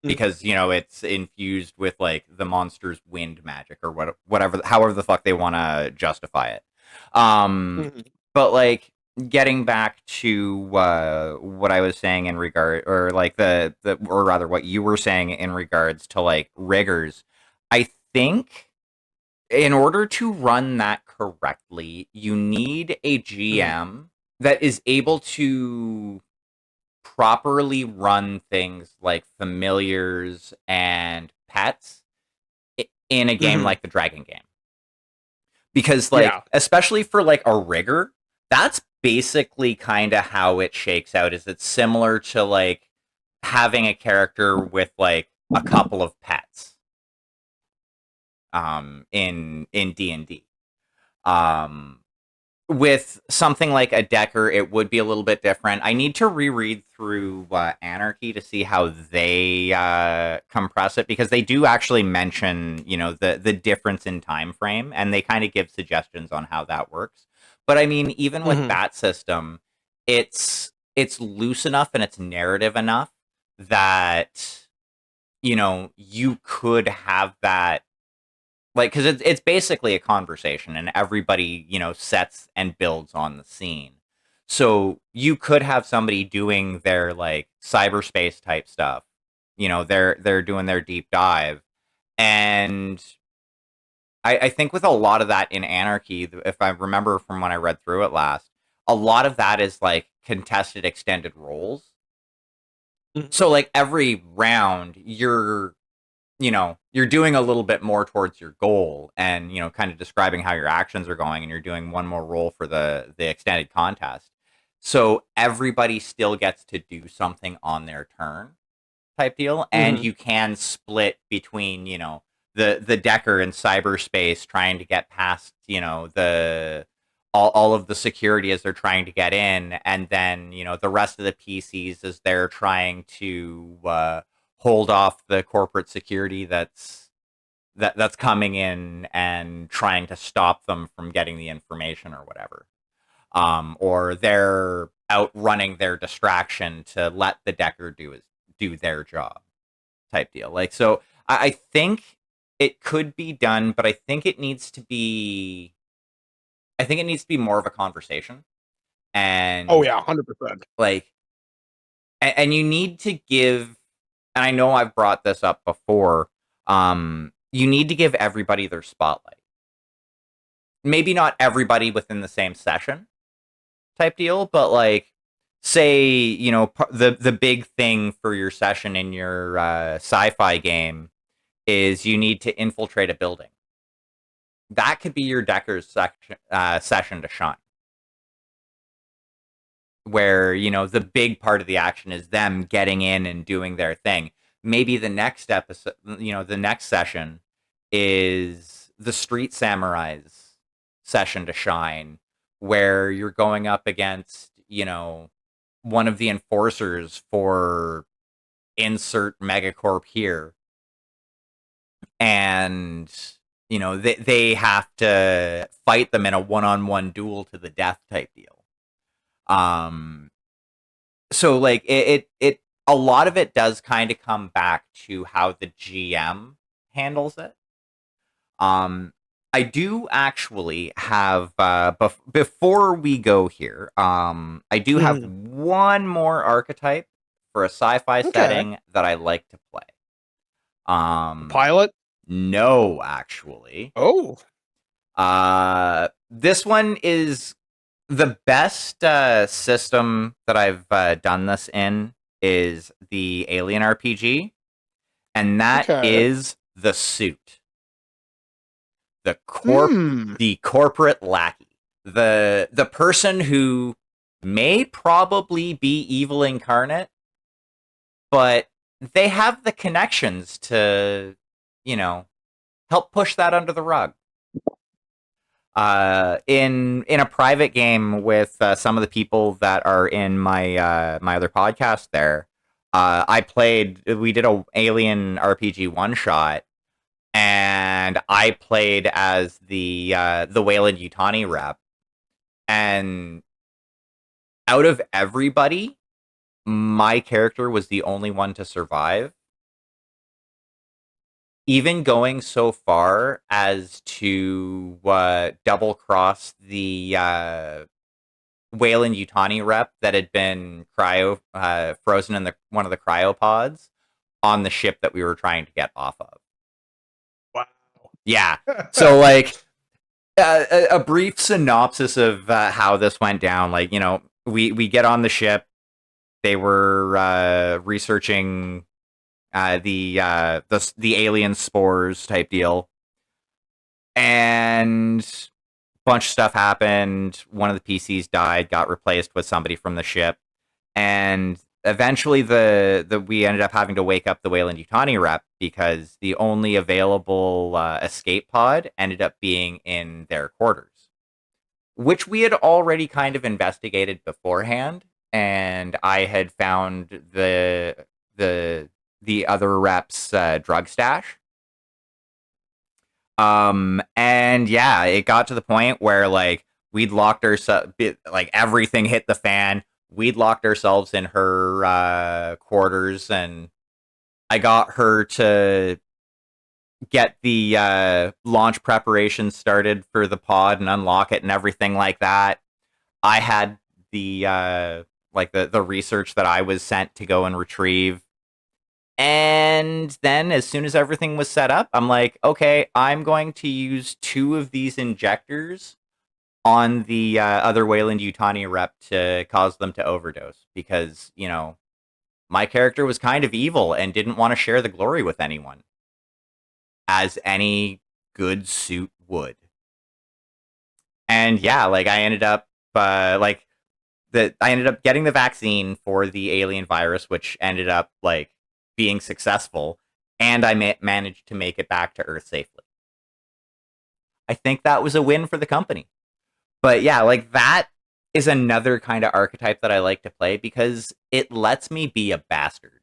because it's infused with like the monster's wind magic or whatever, however the fuck they want to justify it. But like getting back to what I was saying in regard, or like or rather what you were saying in regards to like riggers, I think in order to run that correctly, you need a GM that is able to properly run things like familiars and pets in a game like the Dragon game. Because like, especially for like a rigger, that's basically kind of how it shakes out. Is it's similar to like having a character with like a couple of pets in D&D. With something like a Decker, it would be a little bit different. I need to reread through Anarchy to see how they compress it, because they do actually mention, the difference in time frame, and they kind of give suggestions on how that works. But I mean, even with that system, it's loose enough and it's narrative enough that you could have that. Like, because it's basically a conversation, and everybody, sets and builds on the scene. So you could have somebody doing their, like, cyberspace type stuff. They're doing their deep dive. And I think with a lot of that in Anarchy, if I remember from when I read through it last, a lot of that is, like, contested extended roles. So, like, every round, you're doing a little bit more towards your goal, and, kind of describing how your actions are going, and you're doing one more roll for the extended contest. So everybody still gets to do something on their turn type deal. And you can split between, the Decker in cyberspace trying to get past, all of the security as they're trying to get in. And then, the rest of the PCs as they're trying to, hold off the corporate security that's coming in and trying to stop them from getting the information or whatever. Or they're outrunning their distraction to let the Decker do their job type deal. Like, so I think it could be done, but I think it needs to be more of a conversation. And 100%. Like, and you need to give, and I know I've brought this up before, you need to give everybody their spotlight. Maybe not everybody within the same session type deal, but like, say, the big thing for your session in your sci-fi game is you need to infiltrate a building. That could be your Decker's session to shine. Where, the big part of the action is them getting in and doing their thing. Maybe the next episode, the next session is the Street Samurais session to shine, where you're going up against, one of the enforcers for insert megacorp here. And, they have to fight them in a one-on-one duel to the death type deal. So like it a lot of it does kind of come back to how the GM handles it. I do actually have before we go here, I do have Mhm. one more archetype for a sci-fi Okay. setting that I like to play. Pilot. No, actually. Oh. This one is the best system that I've done this in is the Alien RPG, and that Okay. is the suit, the Hmm. the corporate lackey, the person who may probably be evil incarnate, but they have the connections to, you know, help push that under the rug. In a private game with some of the people that are in my other podcast there, we did a Alien RPG one shot, and I played as the Wayland Yutani rep, and out of everybody, my character was the only one to survive, even going so far as to double cross the Wayland Yutani rep that had been frozen in one of the cryopods on the ship that we were trying to get off of. Wow. Yeah. So like a brief synopsis of how this went down. Like, we get on the ship. They were researching the alien spores type deal, and bunch of stuff happened. One of the PCs died, got replaced with somebody from the ship, and eventually we ended up having to wake up the Wayland Yutani rep because the only available escape pod ended up being in their quarters, which we had already kind of investigated beforehand, and I had found the other rep's drug stash. And yeah, it got to the point where like we'd locked ourselves, like everything hit the fan. We'd locked ourselves in her quarters, and I got her to get the launch preparations started for the pod and unlock it and everything like that. I had the the research that I was sent to go and retrieve. And then as soon as everything was set up, I'm like, okay, I'm going to use two of these injectors on the other Wayland Yutani rep to cause them to overdose because, my character was kind of evil and didn't want to share the glory with anyone, as any good suit would. And yeah, like I ended up getting the vaccine for the alien virus, which ended up like being successful, and I managed to make it back to Earth safely. I think that was a win for the company. But yeah, like that is another kind of archetype that I like to play because it lets me be a bastard.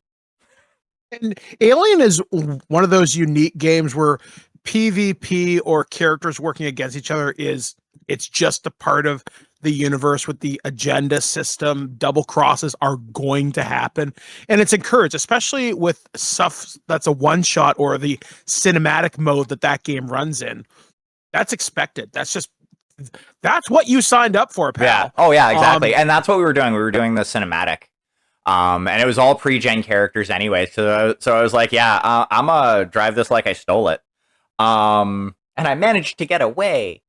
And Alien is one of those unique games where PvP or characters working against each other it's just a part of the universe with the agenda system. Double crosses are going to happen. And it's encouraged, especially with stuff that's a one shot or the cinematic mode that game runs in. That's expected. That's what you signed up for, Yeah. pal. Oh yeah, exactly. And that's what we were doing. We were doing the cinematic. And it was all pre-gen characters anyway. So I was like, yeah, I'm gonna drive this like I stole it. And I managed to get away.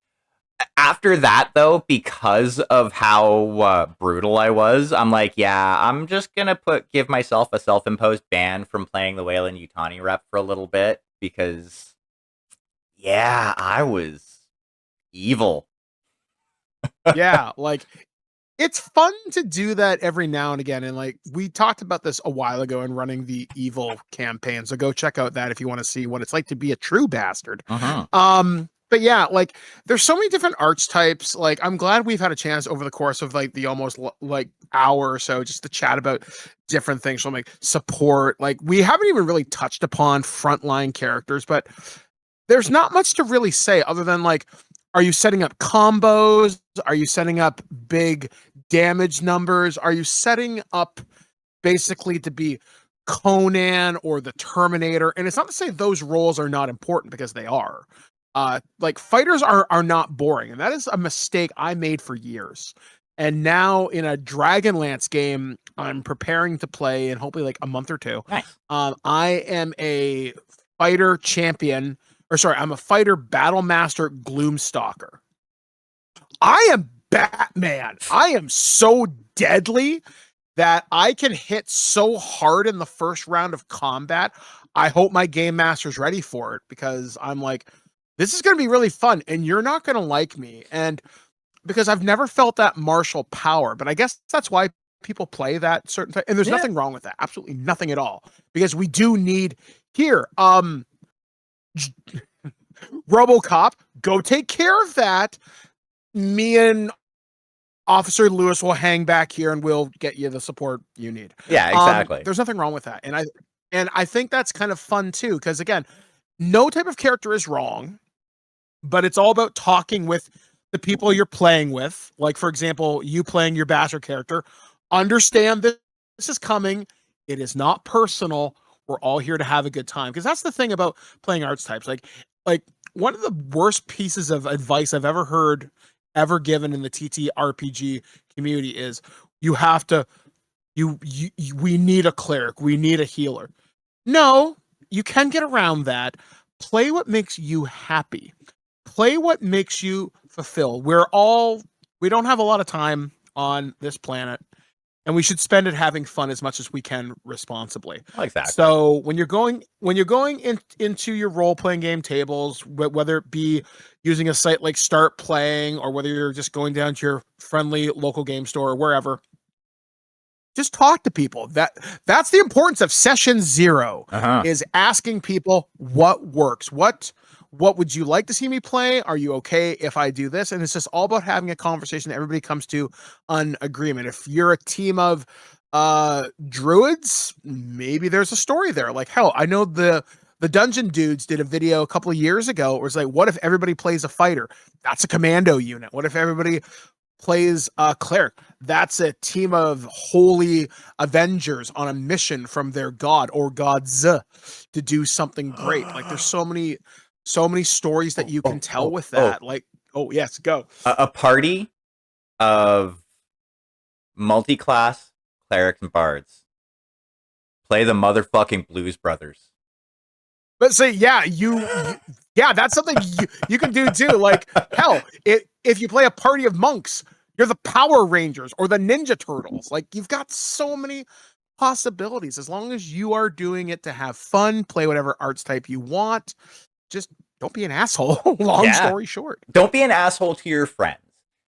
After that, though, because of how brutal I was, I'm like, yeah, I'm just gonna give myself a self-imposed ban from playing the Wayland Yutani rep for a little bit because, yeah, I was evil. Yeah, like it's fun to do that every now and again. And like we talked about this a while ago in running the evil campaign. So go check out that if you want to see what it's like to be a true bastard. Uh-huh. But yeah, like there's so many different archetypes. Like I'm glad we've had a chance over the course of like the almost like hour or so just to chat about different things from like support. Like we haven't even really touched upon frontline characters, but there's not much to really say other than like, are you setting up combos? Are you setting up big damage numbers? Are you setting up basically to be Conan or the Terminator. And it's not to say those roles are not important, because they are. Like, fighters are not boring, and that is a mistake I made for years. And now in a Dragonlance game I'm preparing to play in hopefully like a month or two, Nice. I am a fighter champion, or sorry, I'm a fighter battle master Gloomstalker. I am Batman. I am so deadly that I can hit so hard in the first round of combat. I hope my game master's ready for it, because I'm like, this is going to be really fun, and you're not going to like me. And because I've never felt that martial power, but I guess that's why people play that certain type. And there's nothing wrong with that. Absolutely nothing at all. Because we do need here. RoboCop, go take care of that. Me and Officer Lewis will hang back here and we'll get you the support you need. Yeah, exactly. There's nothing wrong with that. And I think that's kind of fun too, because again, no type of character is wrong, but it's all about talking with the people you're playing with. Like, for example, you playing your Basher character, understand that this is coming. It is not personal. We're all here to have a good time. Because that's the thing about playing Archetypes. Like one of the worst pieces of advice I've ever heard, ever given in the TTRPG community is you have to, we need a cleric. We need a healer. No, you can get around that. Play what makes you happy. Play what makes you fulfill. We don't have a lot of time on this planet, and we should spend it having fun as much as we can responsibly. Exactly. So when you're going into your role-playing game tables, whether it be using a site like Start Playing, or whether you're just going down to your friendly local game store or wherever, just talk to people. That's the importance of session 0, is asking people what works. What would you like to see me play? Are you okay if I do this? And it's just all about having a conversation that everybody comes to an agreement. If you're a team of druids, maybe there's a story there. Like, hell, I know the Dungeon Dudes did a video a couple of years ago. It was like, what if everybody plays a fighter? That's a commando unit. What if everybody plays a cleric? That's a team of holy avengers on a mission from their god or gods to do something great. Like, there's so many stories that you can tell with that. Like, yes, go. A party of multi-class clerics and bards. Play the motherfucking Blues Brothers. But say, yeah, that's something you can do too. Like, hell, if you play a party of monks, you're the Power Rangers or the Ninja Turtles. Like, you've got so many possibilities. As long as you are doing it to have fun, play whatever archetype you want. Just don't be an asshole. Long story short. Don't be an asshole to your friends.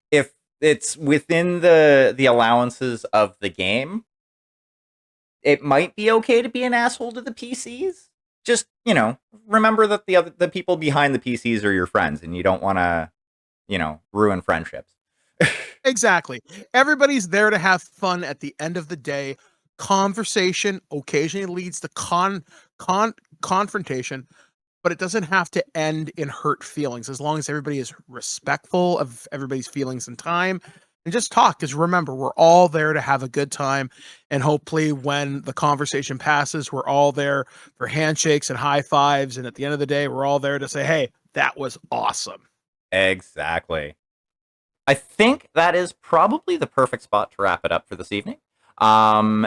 If it's within the allowances of the game, it might be okay to be an asshole to the PCs. Just, remember that the people behind the PCs are your friends, and you don't want to, ruin friendships. Exactly. Everybody's there to have fun at the end of the day. Conversation occasionally leads to confrontation, but it doesn't have to end in hurt feelings, as long as everybody is respectful of everybody's feelings and time, and just talk. Because remember, we're all there to have a good time, and hopefully when the conversation passes, we're all there for handshakes and high fives, and at the end of the day, we're all there to say, hey, that was awesome. Exactly. I think that is probably the perfect spot to wrap it up for this evening.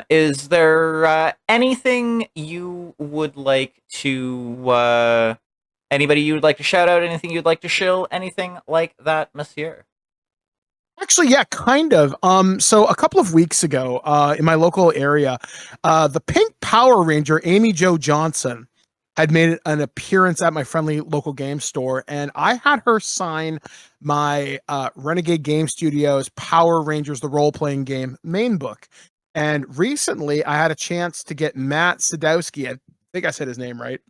Is there anything you would like to, anybody you would like to shout out, anything you'd like to shill, anything like that, monsieur? Actually, yeah, kind of. So a couple of weeks ago, in my local area, the Pink Power Ranger, Amy Jo Johnson, had made an appearance at my friendly local game store, and I had her sign my Renegade Game Studios Power Rangers, the role-playing game main book. And recently, I had a chance to get Matt Sadowski, I think I said his name right,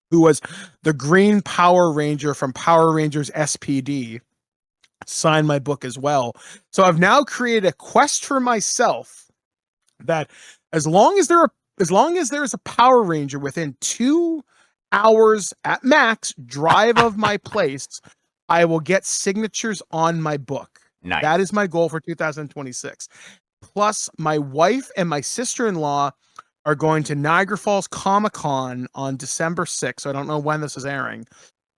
who was the Green Power Ranger from Power Rangers SPD, sign my book as well. So I've now created a quest for myself that as long as there's a Power Ranger within 2 hours at max drive of my place, I will get signatures on my book. Nice. That is my goal for 2026. Plus, my wife and my sister-in-law are going to Niagara Falls Comic Con on December 6th. So I don't know when this is airing,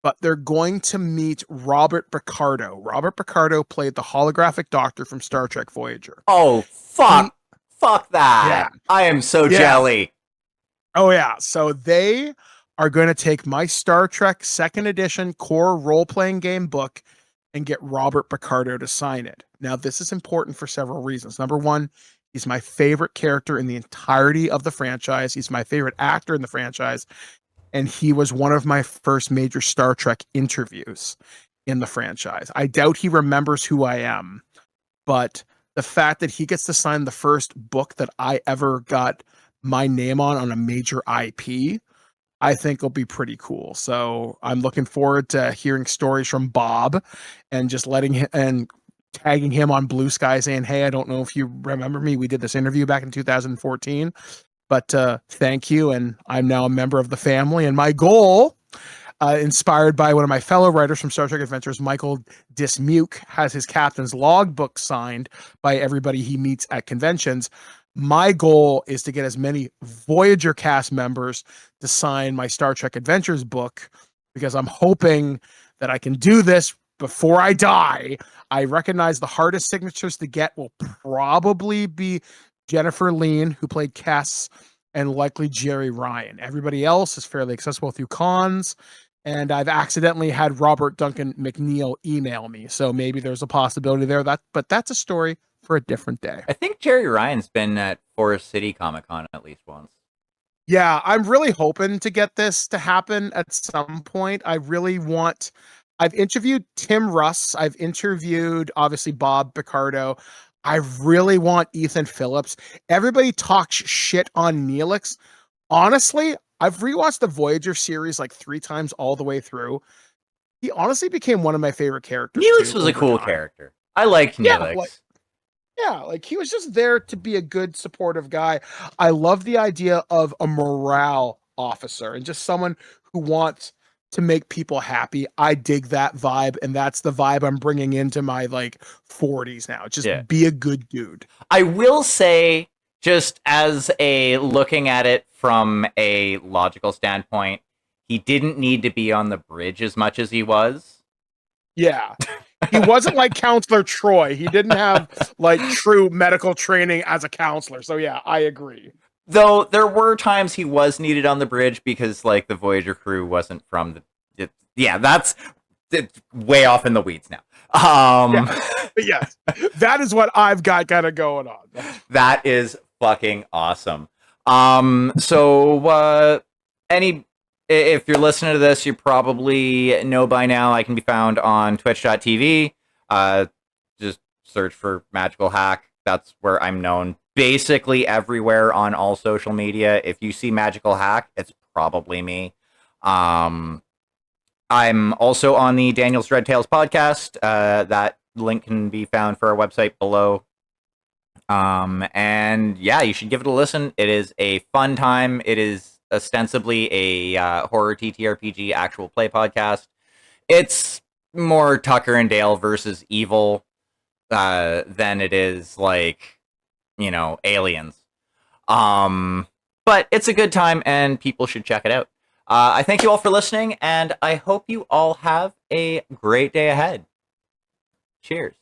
but they're going to meet Robert Picardo. Robert Picardo played the holographic doctor from Star Trek Voyager. Oh, fuck. Fuck that. Yeah. I am so Yeah. jelly. Oh, yeah. So they are going to take my Star Trek second edition core role-playing game book and get Robert Picardo to sign it. Now, this is important for several reasons. Number one, he's my favorite character in the entirety of the franchise. He's my favorite actor in the franchise. And he was one of my first major Star Trek interviews in the franchise. I doubt he remembers who I am, but the fact that he gets to sign the first book that I ever got my name on a major IP, I think will be pretty cool. So I'm looking forward to hearing stories from Bob and just letting him and tagging him on Blue Sky saying, hey, I don't know if you remember me. We did this interview back in 2014, but thank you. And I'm now a member of the family. And my goal, inspired by one of my fellow writers from Star Trek Adventures, Michael Dismuke, has his captain's logbook signed by everybody he meets at conventions. My goal is to get as many Voyager cast members to sign my Star Trek Adventures book, because I'm hoping that I can do this before I die. I recognize the hardest signatures to get will probably be Jennifer Lean, who played Cass, and likely Jerry Ryan. Everybody else is fairly accessible through cons, and I've accidentally had Robert Duncan McNeil email me, so maybe there's a possibility there. But that's a story for a different day. I think Jerry Ryan's been at Forest City Comic Con at least once. Yeah, I'm really hoping to get this to happen at some point. I've interviewed Tim Russ. I've interviewed, obviously, Bob Picardo. I really want Ethan Phillips. Everybody talks shit on Neelix. Honestly, I've rewatched the Voyager series like 3 times all the way through. He honestly became one of my favorite characters. Neelix was a cool character. I liked Neelix. Like he was just there to be a good supportive guy. I love the idea of a morale officer and just someone who wants to make people happy. I dig that vibe, and that's the vibe I'm bringing into my 40s now. Just be a good dude. I will say, just as a looking at it from a logical standpoint, he didn't need to be on the bridge as much as he was. Yeah. He wasn't like Counselor Troy. He didn't have true medical training as a counselor. So yeah, I agree. Though there were times he was needed on the bridge because the Voyager crew wasn't from the. That's way off in the weeds now. Yes, that is what I've got kind of going on. That is fucking awesome. So if you're listening to this, you probably know by now I can be found on twitch.tv. Just search for Magical Hack. That's where I'm known. Basically everywhere on all social media. If you see Magical Hack, it's probably me. I'm also on the Daniel's Dread Tales podcast. That link can be found for our website below. And yeah, you should give it a listen. It is a fun time. It is ostensibly a horror TTRPG actual play podcast. It's more Tucker and Dale versus evil than it is aliens. But it's a good time and people should check it out. I thank you all for listening, and I hope you all have a great day ahead. Cheers.